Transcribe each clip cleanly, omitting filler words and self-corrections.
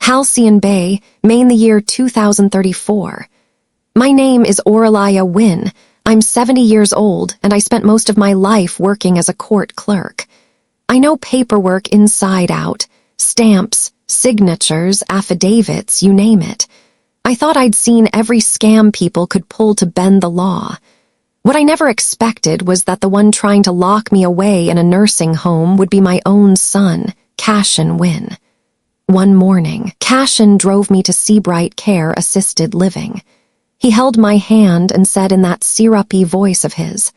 Halcyon Bay, Maine, the year 2034. My name is Aurelia Wynn. I'm 70 years old, and I spent most of my life working as a court clerk. I know paperwork inside out, stamps, signatures, affidavits, you name it. I thought I'd seen every scam people could pull to bend the law. What I never expected was that the one trying to lock me away in a nursing home would be my own son, Cassian Wynn. One morning, Cassian drove me to Seabright Care Assisted Living. He held my hand and said in that syrupy voice of his,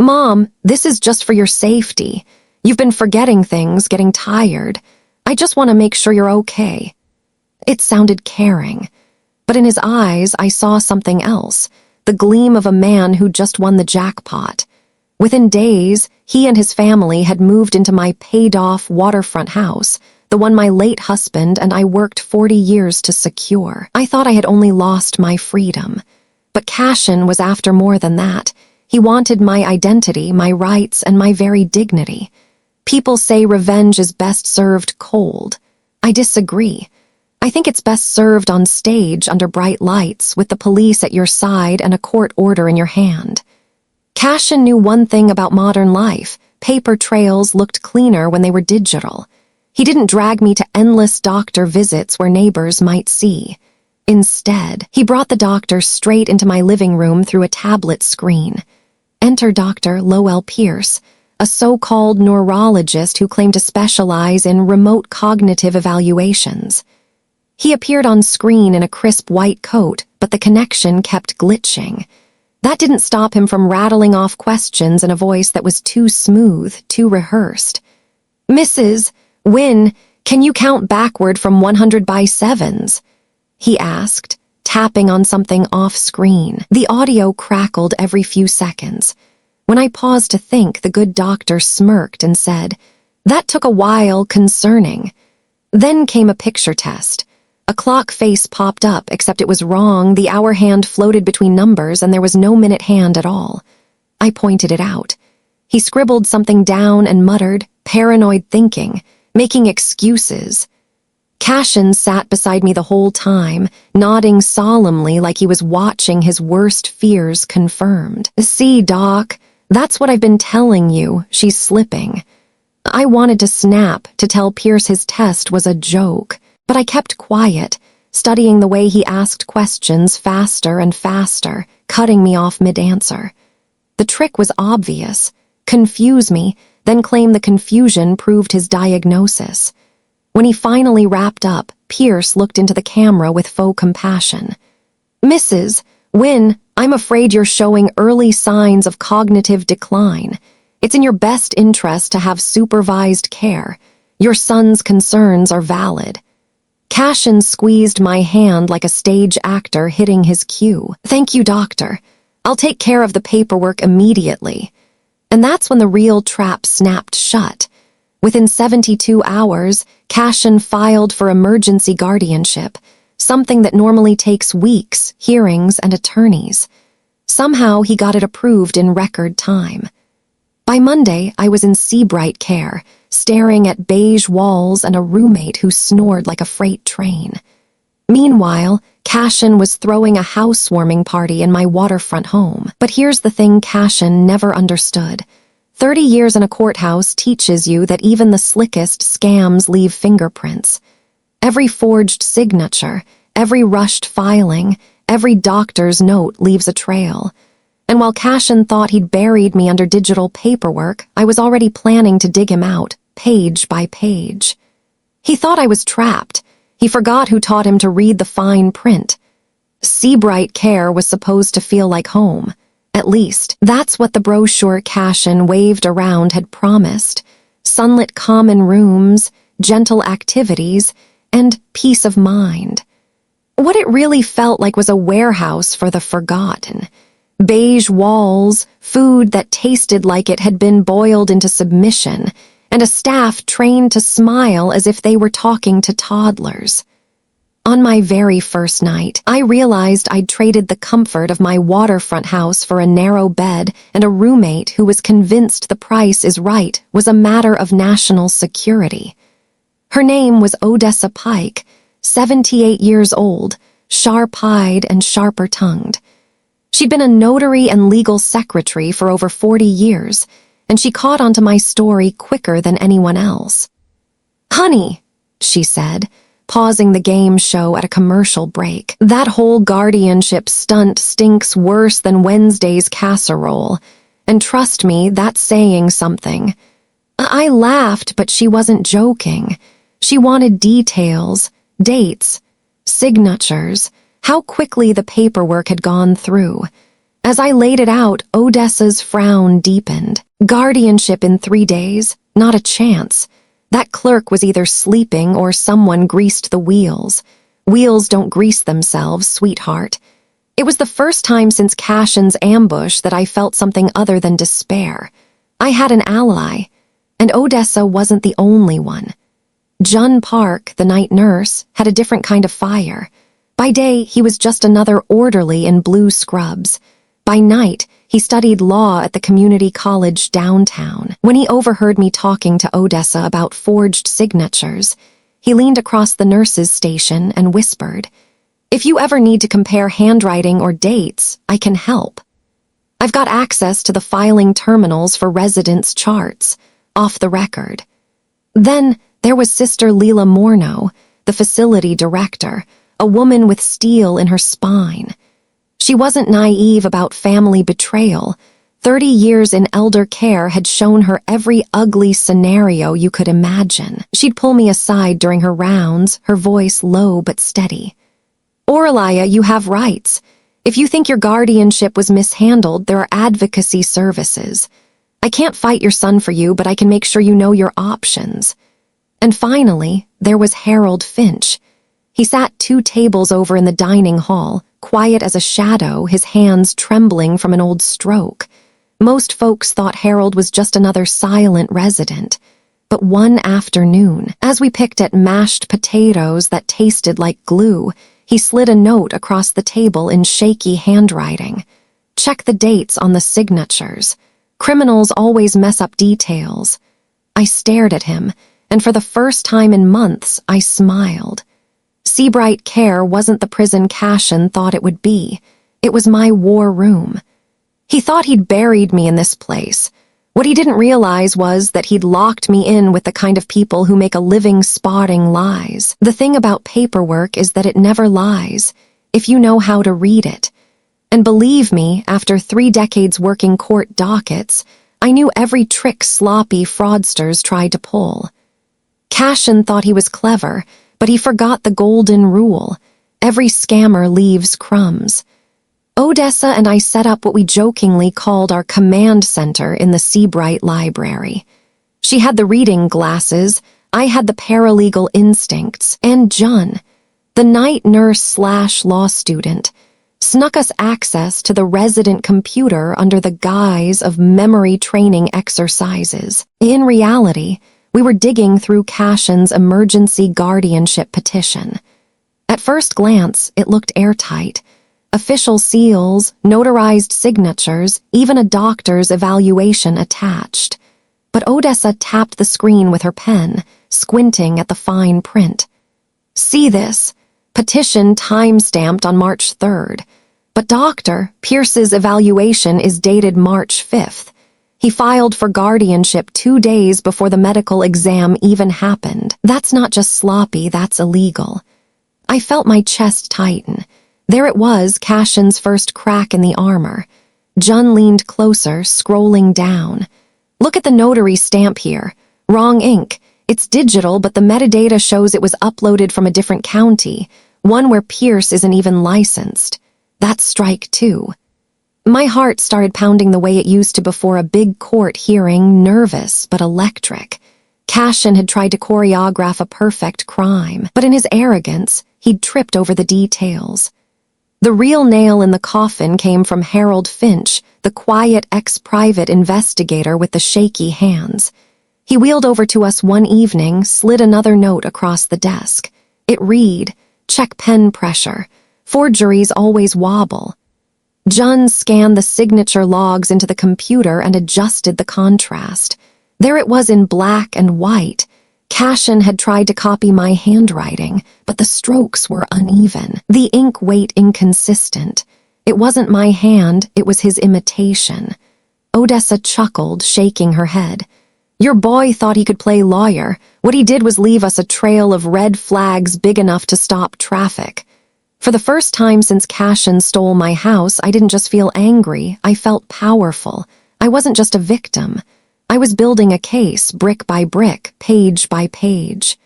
"Mom, this is just for your safety. You've been forgetting things, getting tired. I just want to make sure you're okay." It sounded caring, but in his eyes I saw something else, the gleam of a man who just won the jackpot. Within days, he and his family had moved into my paid-off waterfront house, the one my late husband and I worked 40 years to secure. I thought I had only lost my freedom. But Cassian was after more than that. He wanted my identity, my rights, and my very dignity. People say revenge is best served cold. I disagree. I think it's best served on stage under bright lights with the police at your side and a court order in your hand. Cassian knew one thing about modern life. Paper trails looked cleaner when they were digital. He didn't drag me to endless doctor visits where neighbors might see. Instead, he brought the doctor straight into my living room through a tablet screen. Enter Dr. Lowell Pierce, a so-called neurologist who claimed to specialize in remote cognitive evaluations. He appeared on screen in a crisp white coat, but the connection kept glitching. That didn't stop him from rattling off questions in a voice that was too smooth, too rehearsed. "Mrs. Wynn, can you count backward from 100 by sevens?" he asked, tapping on something off-screen. The audio crackled every few seconds. When I paused to think, the good doctor smirked and said, "That took a while, concerning." Then came a picture test. A clock face popped up, except it was wrong. The hour hand floated between numbers, and there was no minute hand at all. I pointed it out. He scribbled something down and muttered, "Paranoid thinking, making excuses." Cassian sat beside me the whole time, nodding solemnly like he was watching his worst fears confirmed. "See, Doc, that's what I've been telling you. She's slipping." I wanted to snap, to tell Pierce his test was a joke, but I kept quiet, studying the way he asked questions faster and faster, cutting me off mid-answer. The trick was obvious. Confuse me, then claim the confusion proved his diagnosis. When he finally wrapped up, Pierce looked into the camera with faux compassion. "Mrs. Wynn, I'm afraid you're showing early signs of cognitive decline. It's in your best interest to have supervised care. Your son's concerns are valid." Cassian squeezed my hand like a stage actor hitting his cue. "Thank you, doctor. I'll take care of the paperwork immediately." And that's when the real trap snapped shut. Within 72 hours, Cassian filed for emergency guardianship, something that normally takes weeks, hearings, and attorneys. Somehow he got it approved in record time. By Monday, I was in Seabright Care, staring at beige walls and a roommate who snored like a freight train. Meanwhile, Cassian was throwing a housewarming party in my waterfront home. But here's the thing Cassian never understood. 30 years in a courthouse teaches you that even the slickest scams leave fingerprints. Every forged signature, every rushed filing, every doctor's note leaves a trail. And while Cassian thought he'd buried me under digital paperwork, I was already planning to dig him out, page by page. He thought I was trapped. He forgot who taught him to read the fine print. Seabright Care was supposed to feel like home. At least, that's what the brochure Cassian waved around had promised. Sunlit common rooms, gentle activities, and peace of mind. What it really felt like was a warehouse for the forgotten. Beige walls, food that tasted like it had been boiled into submission, and a staff trained to smile as if they were talking to toddlers. On my very first night, I realized I'd traded the comfort of my waterfront house for a narrow bed and a roommate who was convinced the price is right was a matter of national security. Her name was Odessa Pike, 78 years old, sharp-eyed and sharper-tongued. She'd been a notary and legal secretary for over 40 years, and she caught onto my story quicker than anyone else. "Honey," she said, pausing the game show at a commercial break, "that whole guardianship stunt stinks worse than Wednesday's casserole, and trust me, that's saying something." I laughed, but she wasn't joking. She wanted details, dates, signatures, how quickly the paperwork had gone through. As I laid it out, Odessa's frown deepened. Guardianship in 3 days? Not a chance. That clerk was either sleeping or someone greased the wheels. Wheels don't grease themselves, sweetheart. It was the first time since Cassian's ambush that I felt something other than despair. I had an ally, and Odessa wasn't the only one. Jun Park, the night nurse, had a different kind of fire. By day, he was just another orderly in blue scrubs. By night, he studied law at the community college downtown. When he overheard me talking to Odessa about forged signatures, he leaned across the nurse's station and whispered, "If you ever need to compare handwriting or dates, I can help. I've got access to the filing terminals for residents' charts, off the record." Then there was Sister Leela Morneau, the facility director, a woman with steel in her spine. She wasn't naive about family betrayal. 30 years in elder care had shown her every ugly scenario you could imagine. She'd pull me aside during her rounds, her voice low but steady. "Aurelia, you have rights. If you think your guardianship was mishandled, there are advocacy services. I can't fight your son for you, but I can make sure you know your options." And finally, there was Harold Finch. He sat 2 tables over in the dining hall, quiet as a shadow, his hands trembling from an old stroke. Most folks thought Harold was just another silent resident. But one afternoon, as we picked at mashed potatoes that tasted like glue, he slid a note across the table in shaky handwriting. "Check the dates on the signatures. Criminals always mess up details." I stared at him, and for the first time in months, I smiled. Seabright Care wasn't the prison Cassian thought it would be. It was my war room. He thought he'd buried me in this place. What he didn't realize was that he'd locked me in with the kind of people who make a living spotting lies. The thing about paperwork is that it never lies, if you know how to read it. And believe me, after 3 decades working court dockets, I knew every trick sloppy fraudsters tried to pull. Cassian thought he was clever, but he forgot the golden rule. Every scammer leaves crumbs. Odessa and I set up what we jokingly called our command center in the Seabright Library. She had the reading glasses, I had the paralegal instincts, and Jun, the night nurse/law student, snuck us access to the resident computer under the guise of memory training exercises. In reality, we were digging through Cassian's emergency guardianship petition. At first glance, it looked airtight. Official seals, notarized signatures, even a doctor's evaluation attached. But Odessa tapped the screen with her pen, squinting at the fine print. "See this? Petition time-stamped on March 3rd. But Dr. Pierce's evaluation is dated March 5th. He filed for guardianship 2 days before the medical exam even happened. That's not just sloppy, that's illegal." I felt my chest tighten. There it was, Cassian's first crack in the armor. Jun leaned closer, scrolling down. "Look at the notary stamp here. Wrong ink. It's digital, but the metadata shows it was uploaded from a different county, one where Pierce isn't even licensed. That's strike 2. My heart started pounding the way it used to before a big court hearing, nervous but electric. Cassian had tried to choreograph a perfect crime, but in his arrogance, he'd tripped over the details. The real nail in the coffin came from Harold Finch, the quiet ex-private investigator with the shaky hands. He wheeled over to us one evening, slid another note across the desk. It read, "Check pen pressure. Forgeries always wobble." Jun scanned the signature logs into the computer and adjusted the contrast. There it was in black and white. Cassian had tried to copy my handwriting, but the strokes were uneven, the ink weight inconsistent. It wasn't my hand, it was his imitation. Odessa chuckled, shaking her head. Your boy thought he could play lawyer. What he did was leave us a trail of red flags big enough to stop traffic. For the first time since Cassian stole my house, I didn't just feel angry, I felt powerful. I wasn't just a victim. I was building a case, brick by brick, page by page.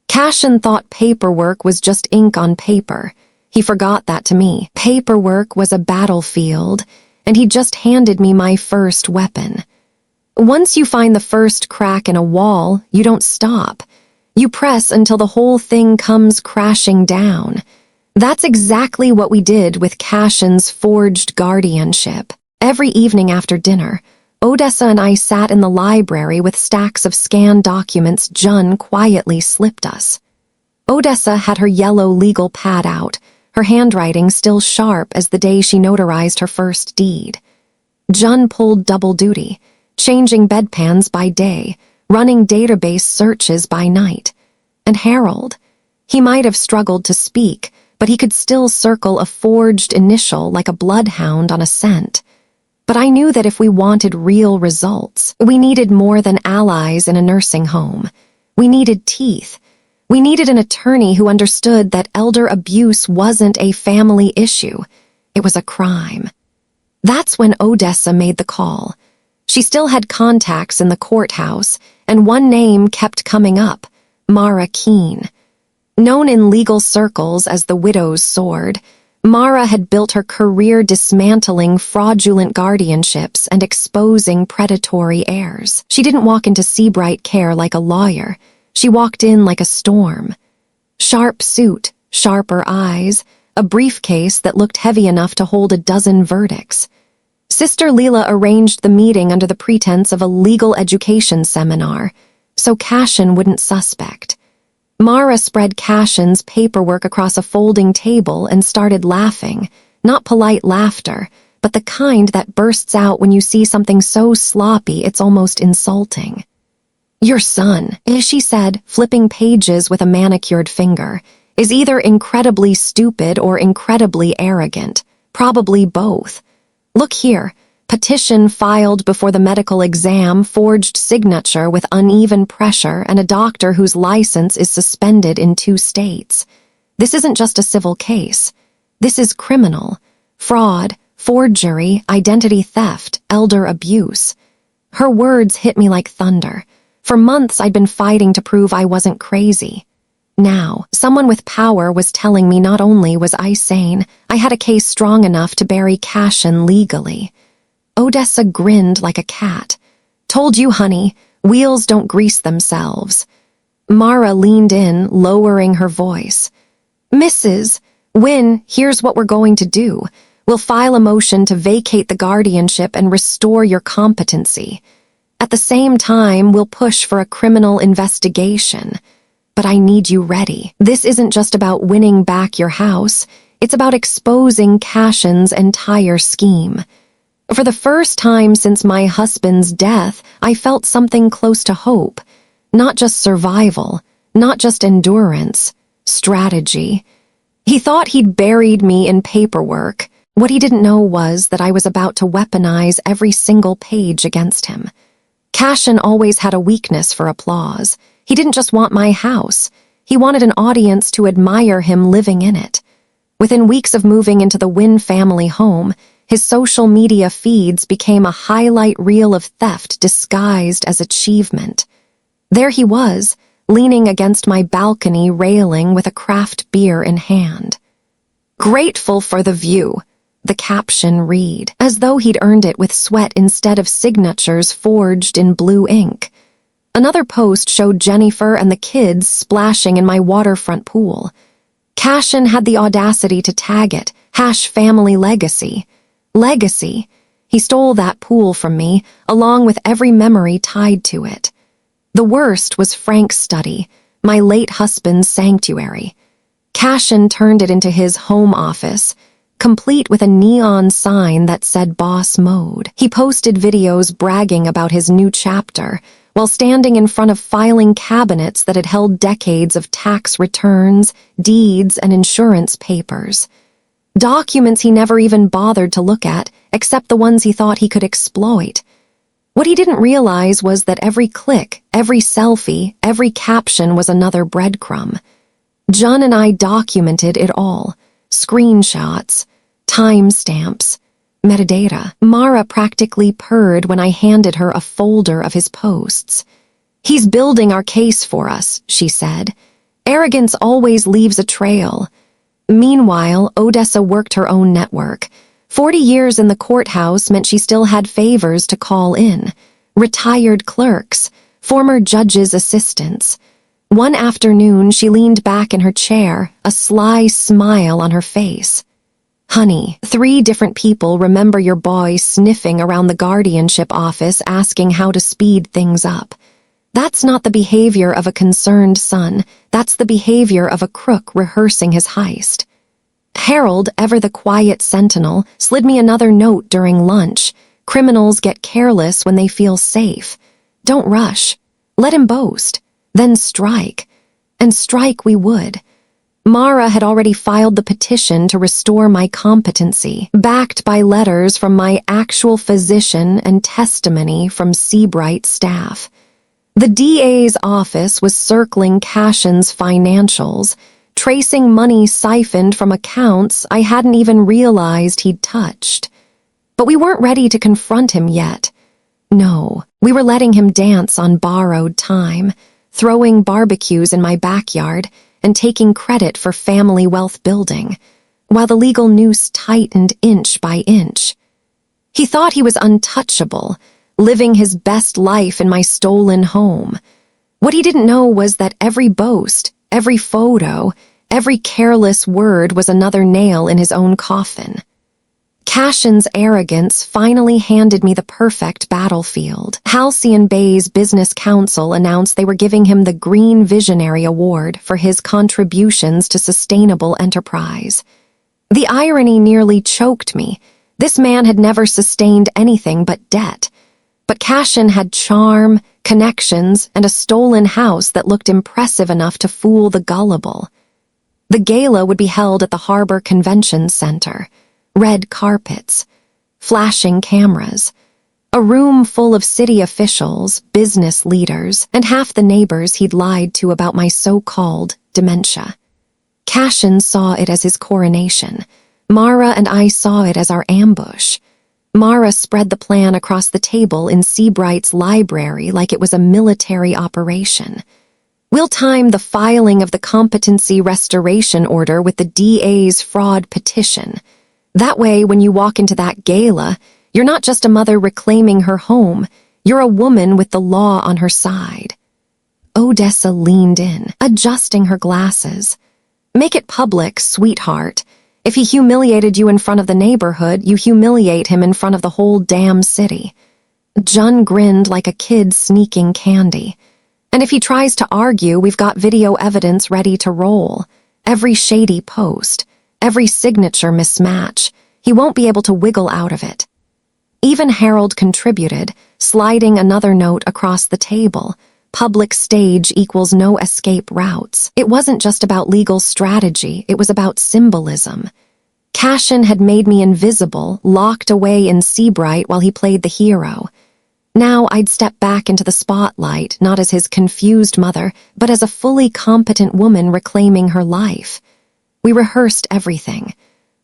Cassian thought paperwork was just ink on paper. He forgot that to me. Paperwork was a battlefield, and he just handed me my first weapon. Once you find the first crack in a wall, you don't stop. You press until the whole thing comes crashing down. That's exactly what we did with Cassian's forged guardianship. Every evening after dinner, Odessa and I sat in the library with stacks of scanned documents Jun quietly slipped us. Odessa had her yellow legal pad out, her handwriting still sharp as the day she notarized her first deed. Jun pulled double duty, changing bedpans by day, running database searches by night. And Harold, he might have struggled to speak, but he could still circle a forged initial like a bloodhound on a scent. But I knew that if we wanted real results, we needed more than allies in a nursing home. We needed teeth. We needed an attorney who understood that elder abuse wasn't a family issue. It was a crime. That's when Odessa made the call. She still had contacts in the courthouse, and one name kept coming up, Mara Keene. Known in legal circles as the widow's sword, Mara had built her career dismantling fraudulent guardianships and exposing predatory heirs. She didn't walk into Seabright Care like a lawyer. She walked in like a storm. Sharp suit, sharper eyes, a briefcase that looked heavy enough to hold a dozen verdicts. Sister Leela arranged the meeting under the pretense of a legal education seminar, so Cassian wouldn't suspect. Mara spread Cassian's paperwork across a folding table and started laughing, not polite laughter, but the kind that bursts out when you see something so sloppy it's almost insulting. Your son, she said, flipping pages with a manicured finger, is either incredibly stupid or incredibly arrogant, probably both. Look here. Petition filed before the medical exam, forged signature with uneven pressure, and a doctor whose license is suspended in 2 states. This isn't just a civil case. This is criminal. Fraud, forgery, identity theft, elder abuse. Her words hit me like thunder. For months I'd been fighting to prove I wasn't crazy. Now, someone with power was telling me not only was I sane, I had a case strong enough to bury Cassian legally. Odessa grinned like a cat. Told you, honey, wheels don't grease themselves. Mara leaned in, lowering her voice. Mrs. Wynn, here's what we're going to do. We'll file a motion to vacate the guardianship and restore your competency. At the same time, we'll push for a criminal investigation. But I need you ready. This isn't just about winning back your house. It's about exposing Cassian's entire scheme. For the first time since my husband's death, I felt something close to hope. Not just survival, not just endurance, strategy. He thought he'd buried me in paperwork. What he didn't know was that I was about to weaponize every single page against him. Cassian always had a weakness for applause. He didn't just want my house. He wanted an audience to admire him living in it. Within weeks of moving into the Wynn family home, his social media feeds became a highlight reel of theft disguised as achievement. There he was, leaning against my balcony railing with a craft beer in hand. Grateful for the view, the caption read, as though he'd earned it with sweat instead of signatures forged in blue ink. Another post showed Jennifer and the kids splashing in my waterfront pool. Cassian had the audacity to tag it, #FamilyLegacy. Legacy. He stole that pool from me, along with every memory tied to it. The worst was Frank's study, my late husband's sanctuary. Cassian turned it into his home office, complete with a neon sign that said boss mode. He posted videos bragging about his new chapter, while standing in front of filing cabinets that had held decades of tax returns, deeds, and insurance papers. Documents he never even bothered to look at, except the ones he thought he could exploit. What he didn't realize was that every click, every selfie, every caption was another breadcrumb. John and I documented it all. Screenshots, timestamps, metadata. Mara practically purred when I handed her a folder of his posts. "He's building our case for us," she said. "Arrogance always leaves a trail." Meanwhile, Odessa worked her own network. 40 years in the courthouse meant she still had favors to call in. Retired clerks, former judges' assistants. One afternoon, she leaned back in her chair, a sly smile on her face. "Honey, 3 different people remember your boy sniffing around the guardianship office asking how to speed things up. That's not the behavior of a concerned son. That's the behavior of a crook rehearsing his heist." Harold, ever the quiet sentinel, slid me another note during lunch. "Criminals get careless when they feel safe. Don't rush. Let him boast. Then strike." And strike we would. Mara had already filed the petition to restore my competency, backed by letters from my actual physician and testimony from Seabright staff. The DA's office was circling Cassian's financials, tracing money siphoned from accounts I hadn't even realized he'd touched. But we weren't ready to confront him yet. No, we were letting him dance on borrowed time, throwing barbecues in my backyard and taking credit for family wealth building, while the legal noose tightened inch by inch. He thought he was untouchable, living his best life in my stolen home. What he didn't know was that every boast, every photo, every careless word was another nail in his own coffin. Cassian's arrogance finally handed me the perfect battlefield. Halcyon Bay's business council announced they were giving him the Green Visionary Award for his contributions to sustainable enterprise. The irony nearly choked me. This man had never sustained anything but debt. But Cassian had charm, connections, and a stolen house that looked impressive enough to fool the gullible. The gala would be held at the Harbor Convention Center. Red carpets, flashing cameras, a room full of city officials, business leaders, and half the neighbors he'd lied to about my so-called dementia. Cassian saw it as his coronation. Mara and I saw it as our ambush. Mara spread the plan across the table in Seabright's library like it was a military operation. "We'll time the filing of the competency restoration order with the DA's fraud petition. That way, when you walk into that gala, you're not just a mother reclaiming her home, you're a woman with the law on her side." Odessa leaned in, adjusting her glasses. "Make it public, sweetheart. If he humiliated you in front of the neighborhood, you humiliate him in front of the whole damn city." Jun grinned like a kid sneaking candy. "And if he tries to argue, we've got video evidence ready to roll. Every shady post, every signature mismatch. He won't be able to wiggle out of it." Even Harold contributed, sliding another note across the table. Public stage equals no escape routes. It wasn't just about legal strategy, it was about symbolism. Cassian had made me invisible, locked away in Seabright while he played the hero. Now I'd step back into the spotlight, not as his confused mother, but as a fully competent woman reclaiming her life. We rehearsed everything.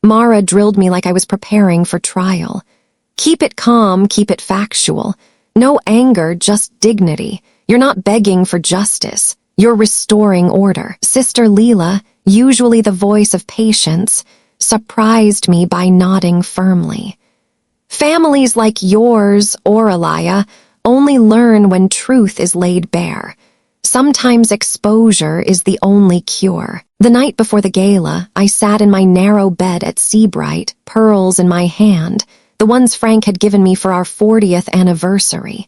Mara drilled me like I was preparing for trial. "Keep it calm, keep it factual. No anger, just dignity. You're not begging for justice. You're restoring order." Sister Leela, usually the voice of patience, surprised me by nodding firmly. "Families like yours, Aurelia, only learn when truth is laid bare. Sometimes exposure is the only cure." The night before the gala, I sat in my narrow bed at Seabright, pearls in my hand, the ones Frank had given me for our 40th anniversary.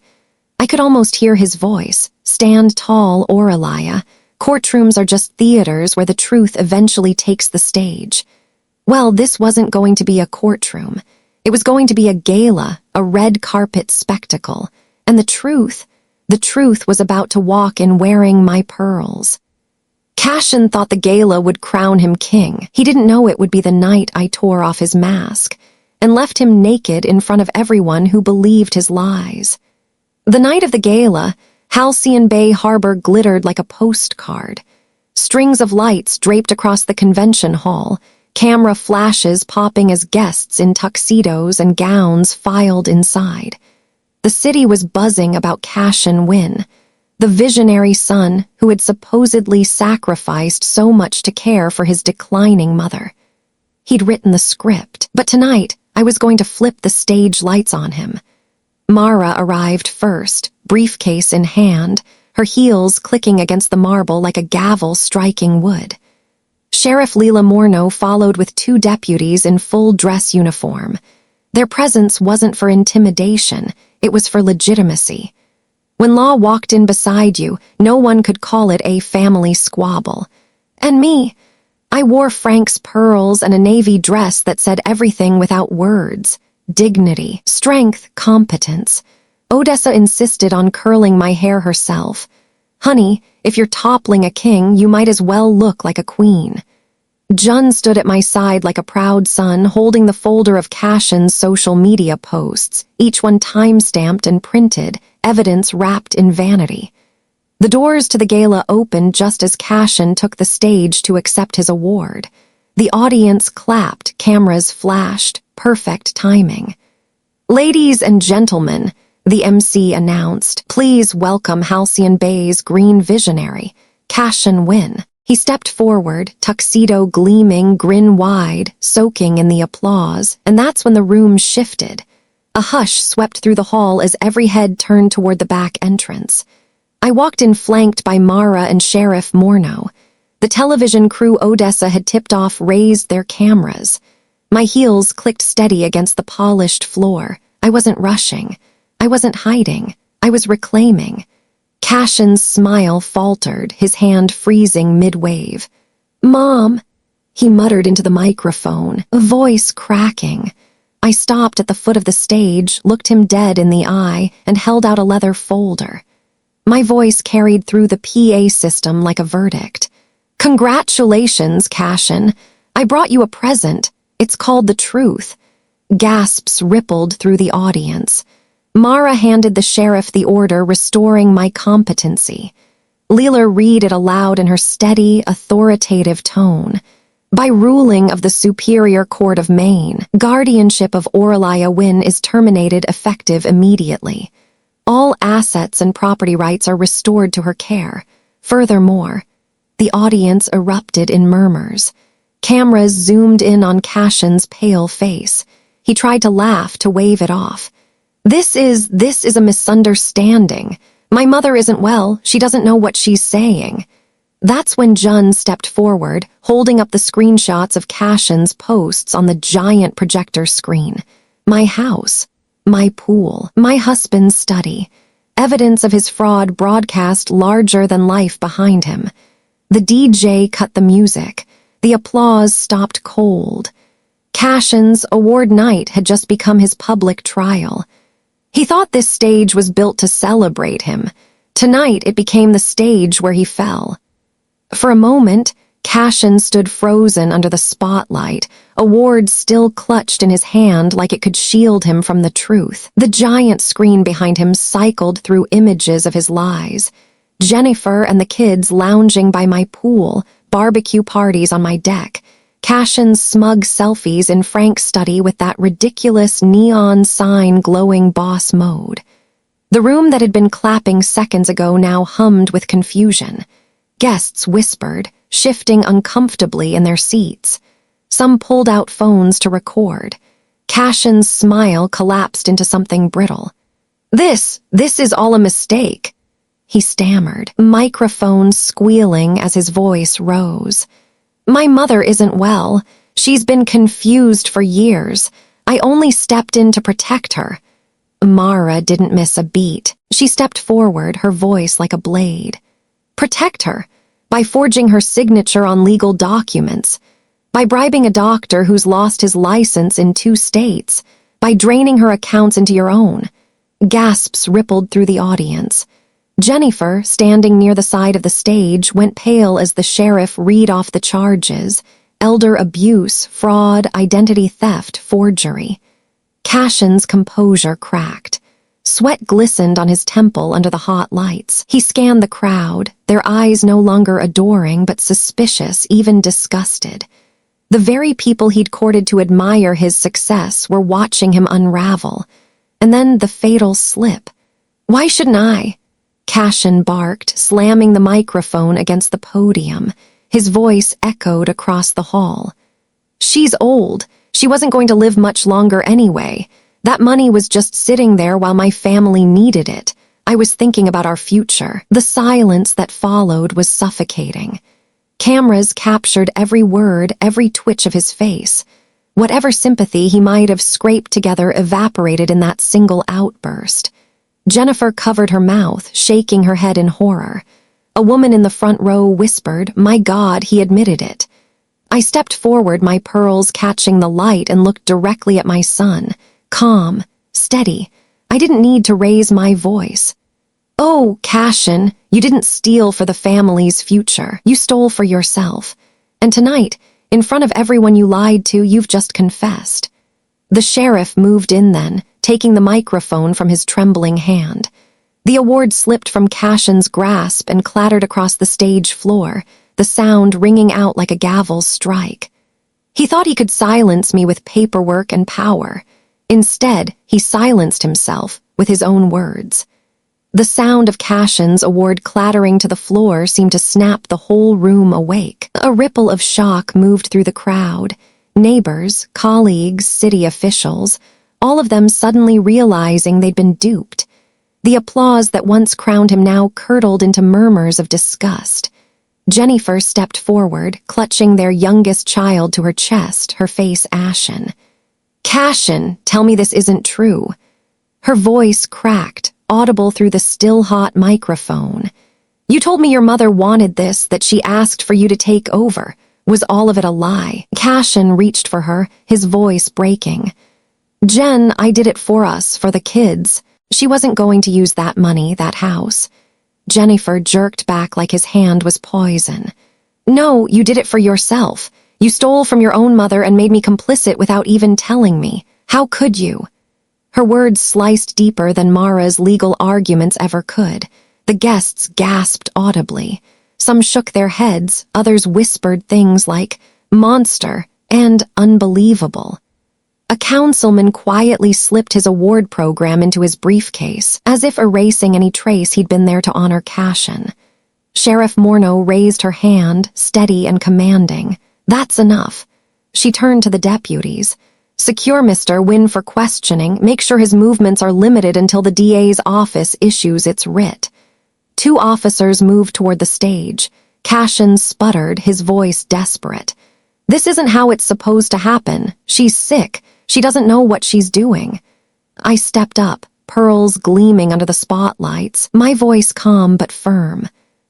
I could almost hear his voice. "Stand tall, Aurelia. Courtrooms are just theaters where the truth eventually takes the stage." Well, this wasn't going to be a courtroom. It was going to be a gala, a red carpet spectacle. And the The truth was about to walk in wearing my pearls. Cassian thought the gala would crown him king. He didn't know it would be the night I tore off his mask and left him naked in front of everyone who believed his lies. The night of the gala, Halcyon Bay Harbor glittered like a postcard. Strings of lights draped across the convention hall, camera flashes popping as guests in tuxedos and gowns filed inside. The city was buzzing about Aurelia Wynn, the visionary son who had supposedly sacrificed so much to care for his declining mother. He'd written the script, but tonight I was going to flip the stage lights on him. Mara arrived first, briefcase in hand, her heels clicking against the marble like a gavel striking wood. Sheriff Leela Morneau followed with 2 deputies in full dress uniform. Their presence wasn't for intimidation, it was for legitimacy. When law walked in beside you, no one could call it a family squabble. And me, I wore Frank's pearls and a navy dress that said everything without words. Dignity, strength, competence. Odessa insisted on curling my hair herself. Honey, if you're toppling a king, you might as well look like a queen. Jun stood at my side like a proud son, holding the folder of Cassian's social media posts, each one time-stamped and printed, evidence wrapped in vanity. The doors to the gala opened just as Cassian took the stage to accept his award. The audience clapped, cameras flashed, perfect timing. "Ladies and gentlemen," the MC announced, "please welcome Halcyon Bay's green visionary, Cassian Wynn." He stepped forward, tuxedo gleaming, grin wide, soaking in the applause, and that's when the room shifted. A hush swept through the hall as every head turned toward the back entrance. I walked in flanked by Mara and Sheriff Morneau. The television crew Odessa had tipped off raised their cameras. My heels clicked steady against the polished floor. I wasn't rushing. I wasn't hiding. I was reclaiming. Cassian's smile faltered, his hand freezing mid-wave. "Mom," he muttered into the microphone, a voice cracking. I stopped at the foot of the stage, looked him dead in the eye, and held out a leather folder. My voice carried through the PA system like a verdict. "Congratulations, Cassian. I brought you a present. It's called the truth." Gasps rippled through the audience. Mara handed the sheriff the order, restoring my competency. Leela read it aloud in her steady, authoritative tone. "By ruling of the Superior Court of Maine, guardianship of Aurelia Wynn is terminated effective immediately. All assets and property rights are restored to her care. Furthermore," the audience erupted in murmurs. Cameras zoomed in on Cassian's pale face. He tried to laugh, to wave it off. This is a misunderstanding. My mother isn't well. She doesn't know what she's saying." That's when Jun stepped forward, holding up the screenshots of Cassian's posts on the giant projector screen. My house, my pool, my husband's study. Evidence of his fraud broadcast larger than life behind him. The DJ cut the music. The applause stopped cold. Cassian's award night had just become his public trial. He thought this stage was built to celebrate him. Tonight it became the stage where he fell. For a moment, Cassian stood frozen under the spotlight, award still clutched in his hand like it could shield him from the truth. The giant screen behind him cycled through images of his lies. Jennifer and the kids lounging by my pool, barbecue parties on my deck, Cassian's smug selfies in Frank's study with that ridiculous neon sign glowing boss mode. The room that had been clapping seconds ago now hummed with confusion. Guests whispered, shifting uncomfortably in their seats. Some pulled out phones to record. Cassian's smile collapsed into something brittle. This is all a mistake," he stammered, microphone squealing as his voice rose. "My mother isn't well. She's been confused for years. I only stepped in to protect her." Mara didn't miss a beat. She stepped forward, her voice like a blade. "Protect her? By forging her signature on legal documents. By bribing a doctor who's lost his license in 2 states. By draining her accounts into your own." Gasps rippled through the audience. Jennifer, standing near the side of the stage, went pale as the sheriff read off the charges: elder abuse, fraud, identity theft, forgery. Cassian's composure cracked. Sweat glistened on his temple under the hot lights. He scanned the crowd, their eyes no longer adoring but suspicious, even disgusted. The very people he'd courted to admire his success were watching him unravel. And then the fatal slip. "Why shouldn't I?" Cassian barked, slamming the microphone against the podium. His voice echoed across the hall. "She's old. She wasn't going to live much longer anyway. That money was just sitting there while my family needed it. I was thinking about our future." The silence that followed was suffocating. Cameras captured every word, every twitch of his face. Whatever sympathy he might have scraped together evaporated in that single outburst. Jennifer covered her mouth, shaking her head in horror. A woman in the front row whispered, "My God, he admitted it." I stepped forward, my pearls catching the light, and looked directly at my son. Calm, steady. I didn't need to raise my voice. "Oh, Cassian, you didn't steal for the family's future. You stole for yourself. And tonight, in front of everyone you lied to, you've just confessed." The sheriff moved in then, taking the microphone from his trembling hand. The award slipped from Cassian's grasp and clattered across the stage floor, the sound ringing out like a gavel strike. He thought he could silence me with paperwork and power. Instead, he silenced himself with his own words. The sound of Cassian's award clattering to the floor seemed to snap the whole room awake. A ripple of shock moved through the crowd. Neighbors, colleagues, city officials, all of them suddenly realizing they'd been duped. The applause that once crowned him now curdled into murmurs of disgust. Jennifer stepped forward, clutching their youngest child to her chest, her face ashen. "Cassian, tell me this isn't true." Her voice cracked, audible through the still hot microphone. "You told me your mother wanted this, that she asked for you to take over. Was all of it a lie?" Cassian reached for her, his voice breaking. "Jen, I did it for us, for the kids. She wasn't going to use that money, that house." Jennifer jerked back like his hand was poison. "No, you did it for yourself. You stole from your own mother and made me complicit without even telling me. How could you?" Her words sliced deeper than Mara's legal arguments ever could. The guests gasped audibly. Some shook their heads, others whispered things like "monster" and "unbelievable." A councilman quietly slipped his award program into his briefcase, as if erasing any trace he'd been there to honor Cassian. Sheriff Morneau raised her hand, steady and commanding. "That's enough." She turned to the deputies. "Secure Mr. Wynn for questioning. Make sure his movements are limited until the DA's office issues its writ." 2 officers moved toward the stage. Cassian sputtered, his voice desperate. "This isn't how it's supposed to happen. She's sick. She doesn't know what she's doing." I stepped up, pearls gleaming under the spotlights, my voice calm but firm.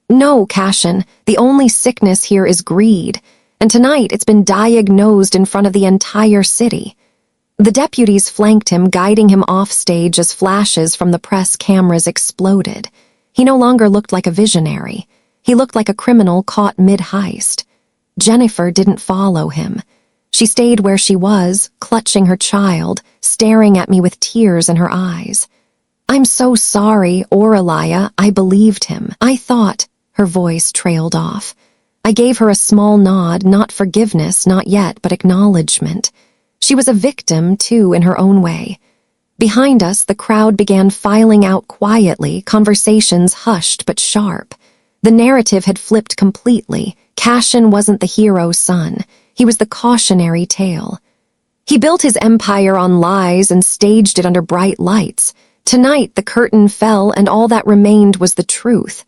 "No, Cassian, the only sickness here is greed. And tonight it's been diagnosed in front of the entire city." The deputies flanked him, guiding him off stage as flashes from the press cameras exploded. He no longer looked like a visionary. He looked like a criminal caught mid-heist. Jennifer didn't follow him. She stayed where she was, clutching her child, staring at me with tears in her eyes. "I'm so sorry, Aurelia, I believed him. I thought..." Her voice trailed off. I gave her a small nod, not forgiveness, not yet, but acknowledgement. She was a victim, too, in her own way. Behind us, the crowd began filing out quietly, conversations hushed but sharp. The narrative had flipped completely. Cassian wasn't the hero's son. He was the cautionary tale. He built his empire on lies and staged it under bright lights. Tonight, the curtain fell and all that remained was the truth.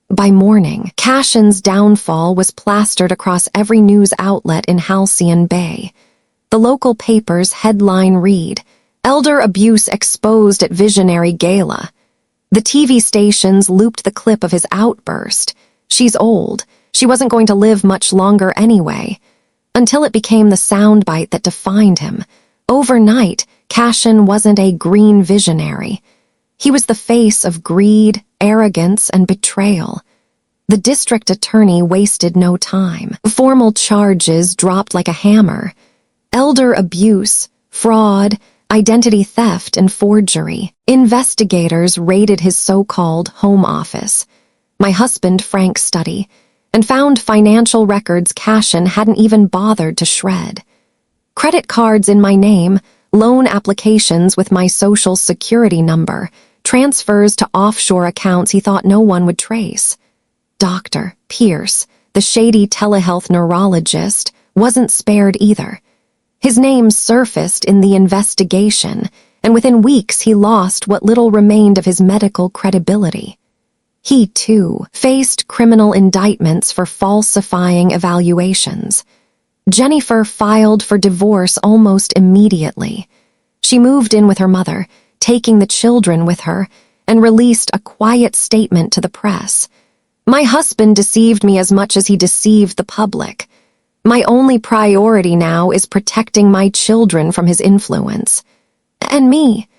By morning, Cassian's downfall was plastered across every news outlet in Halcyon Bay. The local paper's headline read, "Elder Abuse Exposed at Visionary Gala." The TV stations looped the clip of his outburst. "She's old. She wasn't going to live much longer anyway." Until it became the soundbite that defined him. Overnight, Cassian wasn't a green visionary. He was the face of greed, arrogance and betrayal. The district attorney wasted no time. Formal charges dropped like a hammer. Elder abuse, fraud, identity theft, and forgery. Investigators raided his so-called home office, my husband Frank's study, and found financial records Cassian hadn't even bothered to shred. Credit cards in my name, loan applications with my social security number, transfers to offshore accounts he thought no one would trace. Dr. Pierce, the shady telehealth neurologist, wasn't spared either. His name surfaced in the investigation, and within weeks he lost what little remained of his medical credibility. He, too, faced criminal indictments for falsifying evaluations. Jennifer filed for divorce almost immediately. She moved in with her mother, taking the children with her, and released a quiet statement to the press. My husband deceived me as much as he deceived the public. My only priority now is protecting my children from his influence. And me.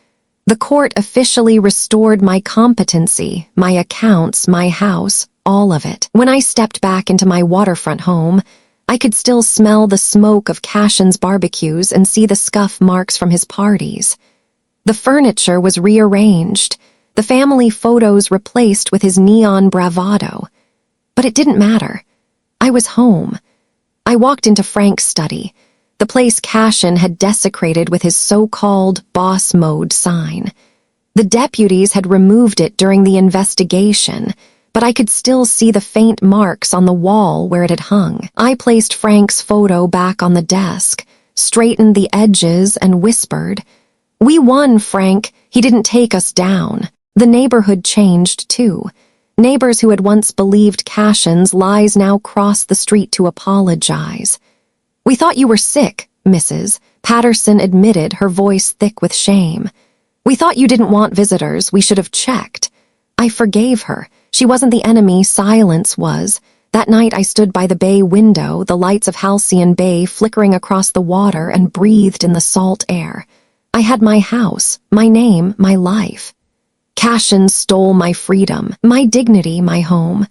The court officially restored my competency, my accounts, my house, all of it. When I stepped back into my waterfront home, I could still smell the smoke of Cassian's barbecues and see the scuff marks from his parties. The furniture was rearranged, the family photos replaced with his neon bravado. But it didn't matter. I was home. I walked into Frank's study, the place Cassian had desecrated with his so-called boss mode sign. The deputies had removed it during the investigation, but I could still see the faint marks on the wall where it had hung. I placed Frank's photo back on the desk, straightened the edges, and whispered, "We won, Frank. He didn't take us down." The neighborhood changed, too. Neighbors who had once believed Cassian's lies now crossed the street to apologize. "We thought you were sick, Mrs. Patterson admitted, her voice thick with shame. "We thought you didn't want visitors. We should have checked." I forgave her. She wasn't the enemy, silence was. That night I stood by the bay window, the lights of Halcyon Bay flickering across the water, and breathed in the salt air. I had my house, my name, my life. Cassian stole my freedom, my dignity, my home.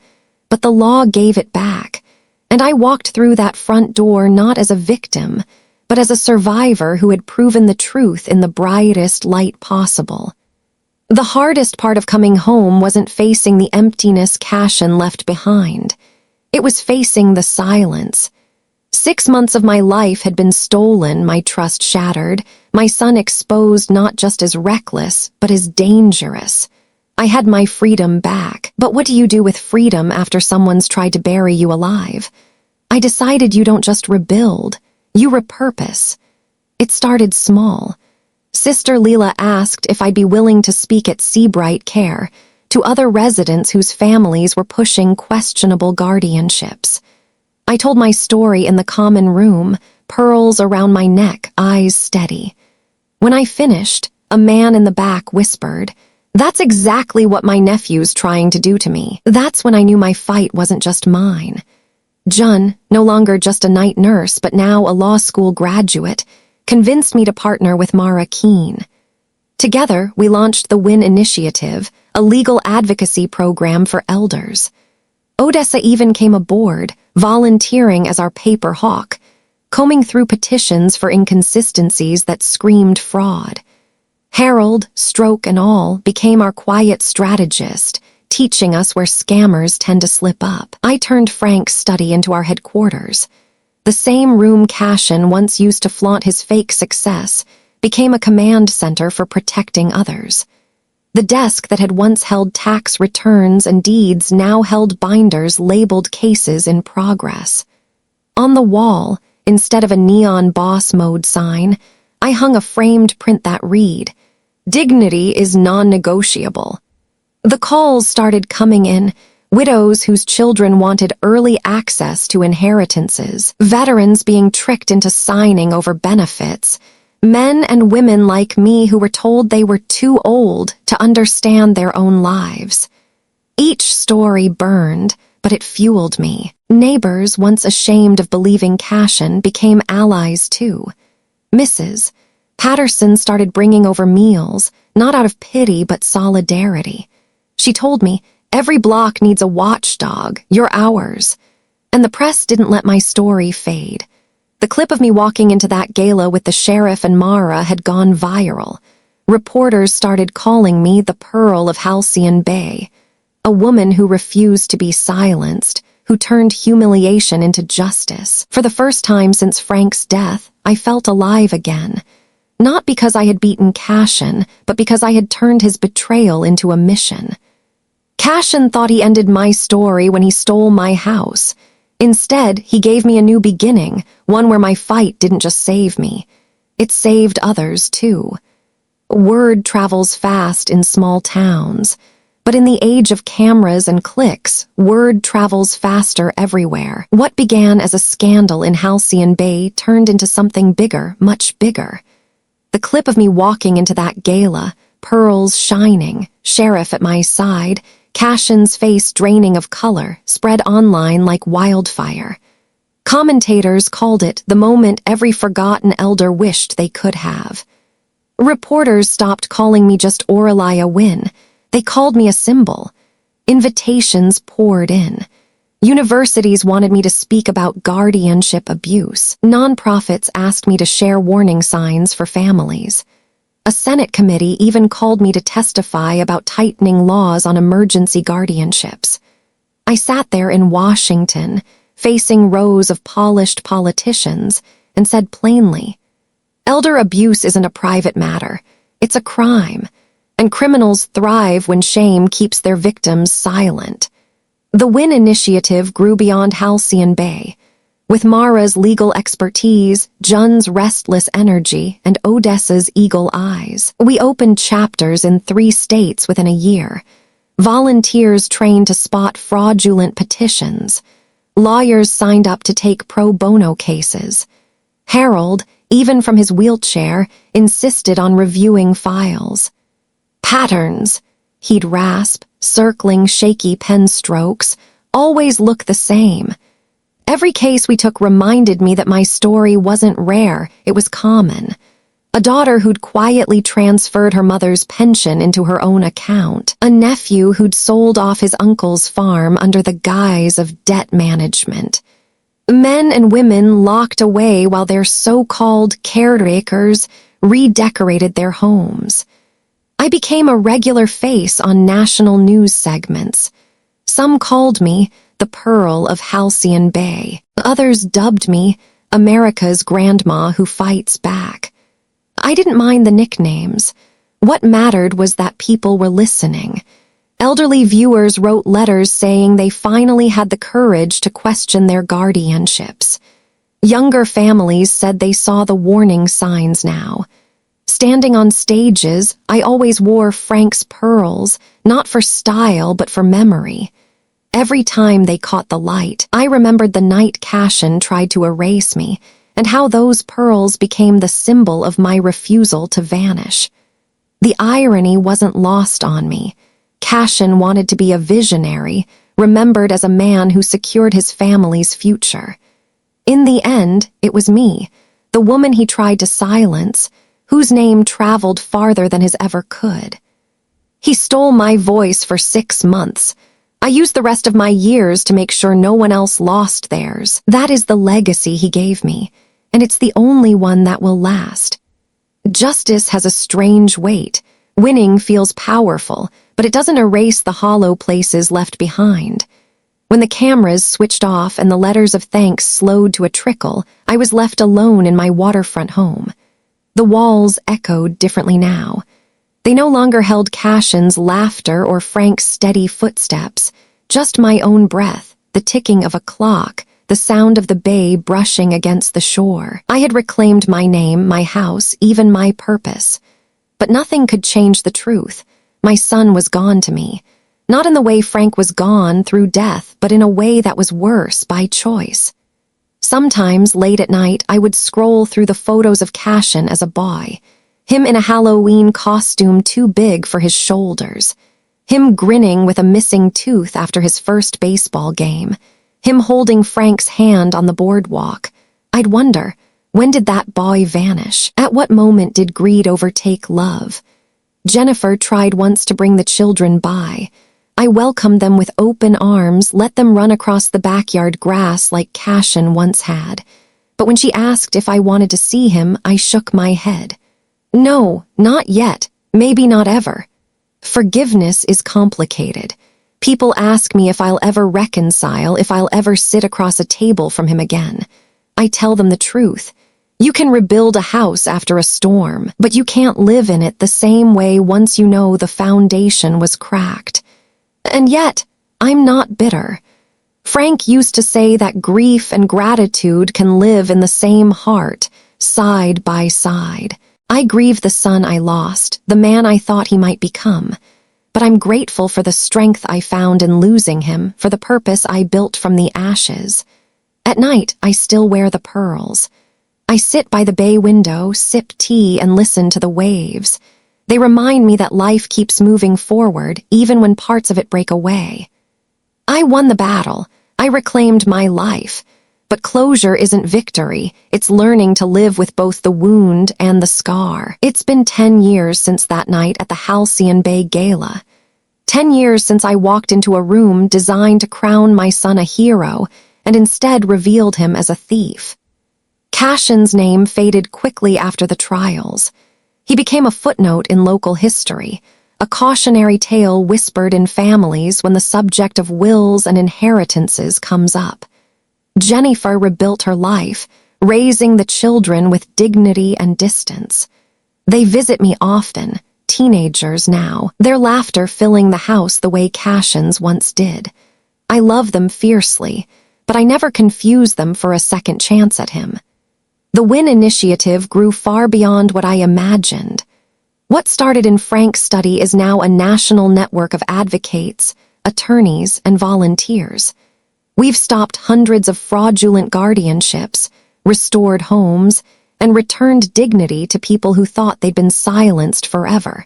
But the law gave it back, and I walked through that front door not as a victim, but as a survivor who had proven the truth in the brightest light possible. The hardest part of coming home wasn't facing the emptiness Cassian left behind. It was facing the silence. 6 months of my life had been stolen, my trust shattered, my son exposed not just as reckless, but as dangerous. I had my freedom back, but what do you do with freedom after someone's tried to bury you alive? I decided you don't just rebuild, you repurpose. It started small. Sister Leela asked if I'd be willing to speak at Seabright Care to other residents whose families were pushing questionable guardianships. I told my story in the common room, pearls around my neck, eyes steady. When I finished, a man in the back whispered, "That's exactly what my nephew's trying to do to me." That's when I knew my fight wasn't just mine. Jun, no longer just a night nurse but now a law school graduate, convinced me to partner with Mara Keene. Together, we launched the Wynn Initiative, a legal advocacy program for elders. Odessa even came aboard, volunteering as our paper hawk, combing through petitions for inconsistencies that screamed fraud. Harold, stroke and all, became our quiet strategist, teaching us where scammers tend to slip up. I turned Frank's study into our headquarters. The same room Cassian once used to flaunt his fake success became a command center for protecting others. The desk that had once held tax returns and deeds now held binders labeled cases in progress. On the wall, instead of a neon boss mode sign, I hung a framed print that read, "Dignity is non-negotiable." The calls started coming in, widows whose children wanted early access to inheritances, veterans being tricked into signing over benefits, men and women like me who were told they were too old to understand their own lives. Each story burned, but it fueled me. Neighbors, once ashamed of believing Cassian, became allies too. Mrs. Patterson started bringing over meals, not out of pity but solidarity. She told me, "Every block needs a watchdog. You're ours." And the press didn't let my story fade. The clip of me walking into that gala with the sheriff and Mara had gone viral. Reporters started calling me the Pearl of Halcyon Bay, a woman who refused to be silenced, who turned humiliation into justice. For the first time since Frank's death, I felt alive again. Not because I had beaten Cassian, but because I had turned his betrayal into a mission. Cassian thought he ended my story when he stole my house. Instead, he gave me a new beginning, one where my fight didn't just save me. It saved others, too. Word travels fast in small towns, but in the age of cameras and clicks, word travels faster everywhere. What began as a scandal in Halcyon Bay turned into something bigger, much bigger. The clip of me walking into that gala, pearls shining, sheriff at my side, Cassian's face draining of color, spread online like wildfire. Commentators called it the moment every forgotten elder wished they could have. Reporters stopped calling me just Aurelia Wynn. They called me a symbol. Invitations poured in. Universities wanted me to speak about guardianship abuse. Nonprofits asked me to share warning signs for families. A Senate committee even called me to testify about tightening laws on emergency guardianships. I sat there in Washington, facing rows of polished politicians, and said plainly, "Elder abuse isn't a private matter. It's a crime, and criminals thrive when shame keeps their victims silent." The Wynn initiative grew beyond Halcyon Bay. With Mara's legal expertise, Jun's restless energy, and Odessa's eagle eyes, we opened chapters in 3 states within a year. Volunteers trained to spot fraudulent petitions. Lawyers signed up to take pro bono cases. Harold, even from his wheelchair, insisted on reviewing files. "Patterns," he'd rasp, circling shaky pen strokes, "always look the same." Every case we took reminded me that my story wasn't rare, it was common. A daughter who'd quietly transferred her mother's pension into her own account. A nephew who'd sold off his uncle's farm under the guise of debt management. Men and women locked away while their so-called caretakers redecorated their homes. I became a regular face on national news segments. Some called me the Pearl of Halcyon Bay. Others dubbed me America's grandma who fights back. I didn't mind the nicknames. What mattered was that people were listening. Elderly viewers wrote letters saying they finally had the courage to question their guardianships. Younger families said they saw the warning signs now. Standing on stages, I always wore Frank's pearls, not for style but for memory. Every time they caught the light, I remembered the night Cassian tried to erase me, and how those pearls became the symbol of my refusal to vanish. The irony wasn't lost on me. Cassian wanted to be a visionary, remembered as a man who secured his family's future. In the end, it was me, the woman he tried to silence, whose name traveled farther than his ever could. He stole my voice for 6 months. I used the rest of my years to make sure no one else lost theirs. That is the legacy he gave me, and it's the only one that will last. Justice has a strange weight. Winning feels powerful, but it doesn't erase the hollow places left behind. When the cameras switched off and the letters of thanks slowed to a trickle, I was left alone in my waterfront home. The walls echoed differently now. They no longer held Cassian's laughter or Frank's steady footsteps, just my own breath, the ticking of a clock, the sound of the bay brushing against the shore. I had reclaimed my name, my house, even my purpose. But nothing could change the truth. My son was gone to me. Not in the way Frank was gone through death, but in a way that was worse, by choice. Sometimes, late at night, I would scroll through the photos of Cassian as a boy. Him in a Halloween costume too big for his shoulders. Him grinning with a missing tooth after his first baseball game. Him holding Frank's hand on the boardwalk. I'd wonder, when did that boy vanish? At what moment did greed overtake love? Jennifer tried once to bring the children by. I welcomed them with open arms, let them run across the backyard grass like Cassian once had. But when she asked if I wanted to see him, I shook my head. No, not yet. Maybe not ever. Forgiveness is complicated. People ask me if I'll ever reconcile, if I'll ever sit across a table from him again. I tell them the truth. You can rebuild a house after a storm, but you can't live in it the same way once you know the foundation was cracked. And yet, I'm not bitter. Frank used to say that grief and gratitude can live in the same heart, side by side. I grieve the son I lost, the man I thought he might become. But I'm grateful for the strength I found in losing him, for the purpose I built from the ashes. At night, I still wear the pearls. I sit by the bay window, sip tea, and listen to the waves. They remind me that life keeps moving forward, even when parts of it break away. I won the battle. I reclaimed my life. But closure isn't victory. It's learning to live with both the wound and the scar. It's been 10 years since that night at the Halcyon Bay gala. 10 years since I walked into a room designed to crown my son a hero and instead revealed him as a thief. Cassian's name faded quickly after the trials. He became a footnote in local history, a cautionary tale whispered in families when the subject of wills and inheritances comes up. Jennifer rebuilt her life, raising the children with dignity and distance. They visit me often, teenagers now, their laughter filling the house the way Cassian's once did. I love them fiercely, but I never confuse them for a second chance at him. The Wynn initiative grew far beyond what I imagined. What started in Frank's study is now a national network of advocates, attorneys, and volunteers. We've stopped hundreds of fraudulent guardianships, restored homes, and returned dignity to people who thought they'd been silenced forever.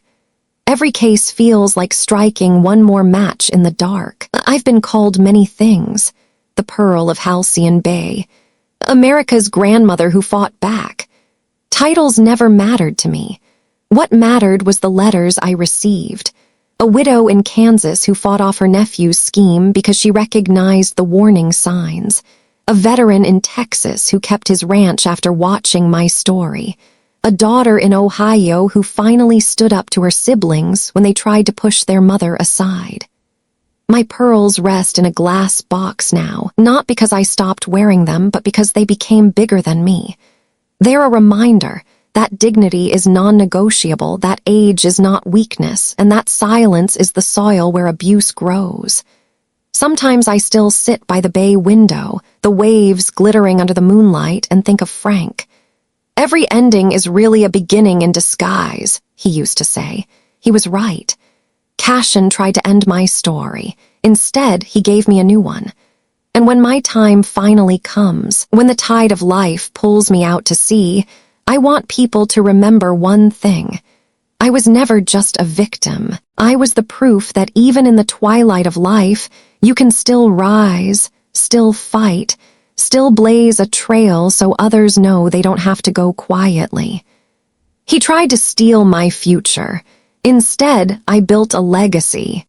Every case feels like striking one more match in the dark. I've been called many things. The Pearl of Halcyon Bay, America's grandmother who fought back. Titles never mattered to me. What mattered was the letters I received. A widow in Kansas who fought off her nephew's scheme because she recognized the warning signs. A veteran in Texas who kept his ranch after watching my story. A daughter in Ohio who finally stood up to her siblings when they tried to push their mother aside. My pearls rest in a glass box now, not because I stopped wearing them, but because they became bigger than me. They're a reminder that dignity is non-negotiable, that age is not weakness, and that silence is the soil where abuse grows. Sometimes I still sit by the bay window, the waves glittering under the moonlight, and think of Frank. Every ending is really a beginning in disguise, he used to say. He was right. Cassian tried to end my story. Instead, he gave me a new one. And when my time finally comes, when the tide of life pulls me out to sea, I want people to remember one thing. I was never just a victim. I was the proof that even in the twilight of life, you can still rise, still fight, still blaze a trail so others know they don't have to go quietly. He tried to steal my future. Instead, I built a legacy.